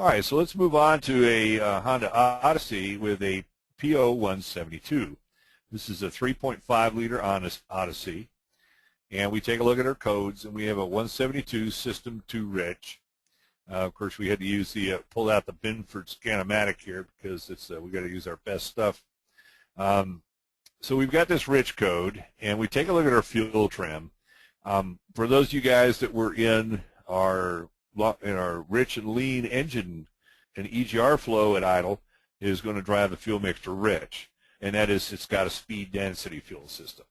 right, so let's move on to a Honda Odyssey with a P0172. This is a 3.5 liter Odyssey, and we take a look at our codes, and we have a 172 System 2 rich. Of course, we had to use the pull out the Binford Scan-O-Matic here because it's we got to use our best stuff. So we've got this rich code, and we take a look at our fuel trim. For those of you guys that were in our rich and lean engine, an EGR flow at idle is going to drive the fuel mixture rich, and that is it's got a speed density fuel system.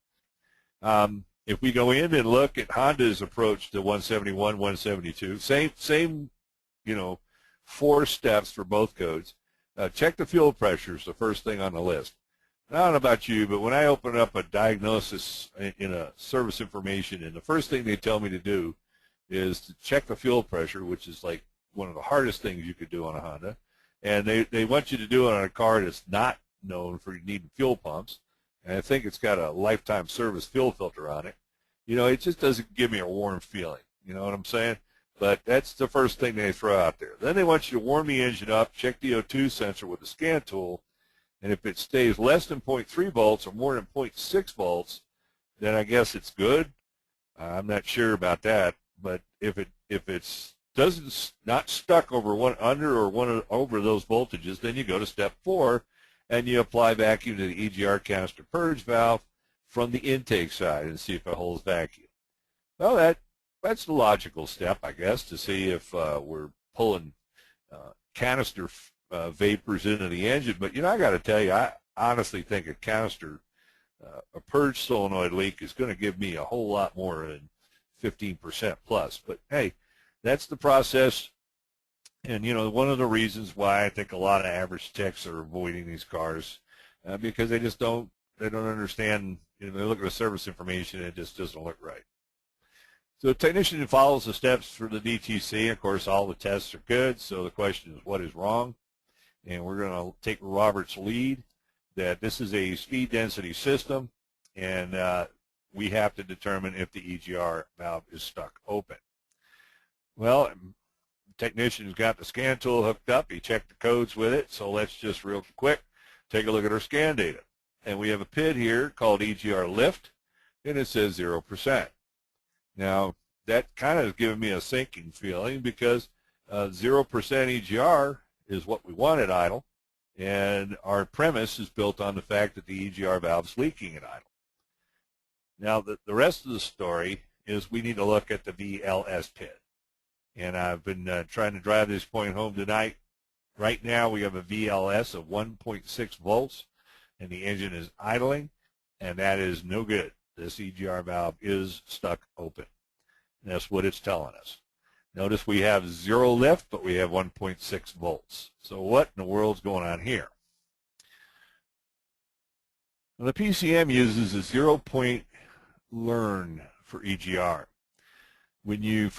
If we go in and look at Honda's approach to 171, 172, same, you know, 4 steps for both codes. Check the fuel pressure is the first thing on the list. I don't know about you, but when I open up a diagnosis in a service information, and the first thing they tell me to do is to check the fuel pressure, which is like one of the hardest things you could do on a Honda, and they want you to do it on a car that's not known for needing fuel pumps, and I think it's got a lifetime service fuel filter on it. You know, it just doesn't give me a warm feeling, you know what I'm saying? But that's the first thing they throw out there. Then they want you to warm the engine up, check the O2 sensor with the scan tool, and if it stays less than 0.3 volts or more than 0.6 volts, then I guess it's good. I'm not sure about that, but if it's not stuck over over those voltages, then you go to step 4, and you apply vacuum to the EGR canister purge valve from the intake side and see if it holds vacuum. Well, that's the logical step, I guess, to see if we're pulling canister vapors into the engine. But, you know, I got to tell you, I honestly think a purge solenoid leak is going to give me a whole lot more than 15% plus. But, hey, that's the process. And, you know, one of the reasons why I think a lot of average techs are avoiding these cars because they just don't understand. You know, they look at the service information and it just doesn't look right. So the technician follows the steps for the DTC. Of course, all the tests are good. So the question is, what is wrong? And we're going to take Robert's lead that this is a speed density system, and we have to determine if the EGR valve is stuck open. Well, the technician's got the scan tool hooked up. He checked the codes with it. So let's just real quick take a look at our scan data. And we have a PID here called EGR lift, and it says 0%. Now, that kind of has given me a sinking feeling because 0% EGR is what we want at idle, and our premise is built on the fact that the EGR valve is leaking at idle. Now, the rest of the story is we need to look at the VLS PID, and I've been trying to drive this point home tonight. Right now, we have a VLS of 1.6 volts, and the engine is idling, and that is no good. This EGR valve is stuck open. And that's what it's telling us. Notice we have 0 lift, but we have 1.6 volts. So what in the world's going on here? Well, the PCM uses a 0-point learn for EGR. When they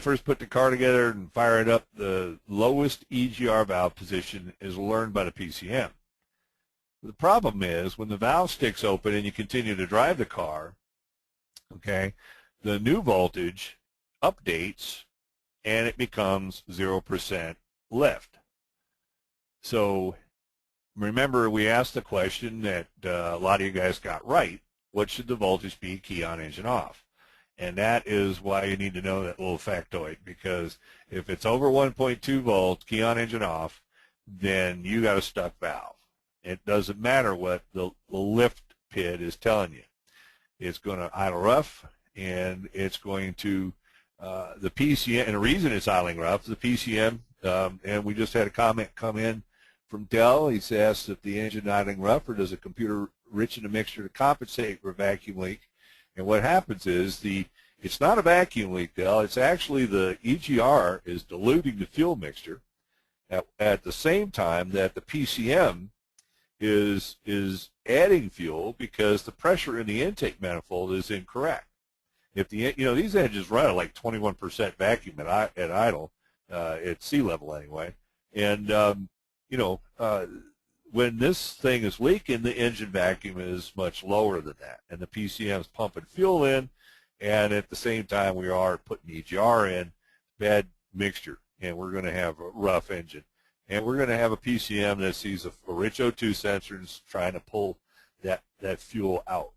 first put the car together and fire it up, the lowest EGR valve position is learned by the PCM. The problem is when the valve sticks open and you continue to drive the car, okay, the new voltage updates and it becomes 0% lift. So remember, we asked the question that a lot of you guys got right. What should the voltage be, key on, engine off? And that is why you need to know that little factoid, because if it's over 1.2 volts, key on, engine off, then you got a stuck valve. It doesn't matter what the lift PID is telling you. It's going to idle rough, and it's going to, the PCM, and the reason it's idling rough, the PCM, and we just had a comment come in from Dell. He asked if the engine idling rough, or does a computer rich in a mixture to compensate for a vacuum leak? And what happens is it's not a vacuum leak, Dell. It's actually the EGR is diluting the fuel mixture at the same time that the PCM is adding fuel because the pressure in the intake manifold is incorrect. If these engines run at like 21% vacuum at idle, at sea level anyway, and when this thing is leaking, the engine vacuum is much lower than that, and the PCM is pumping fuel in, and at the same time we are putting EGR in. Bad mixture. and we're going to have a rough engine. And we're going to have a PCM that sees a rich O2 sensor and is trying to pull that fuel out.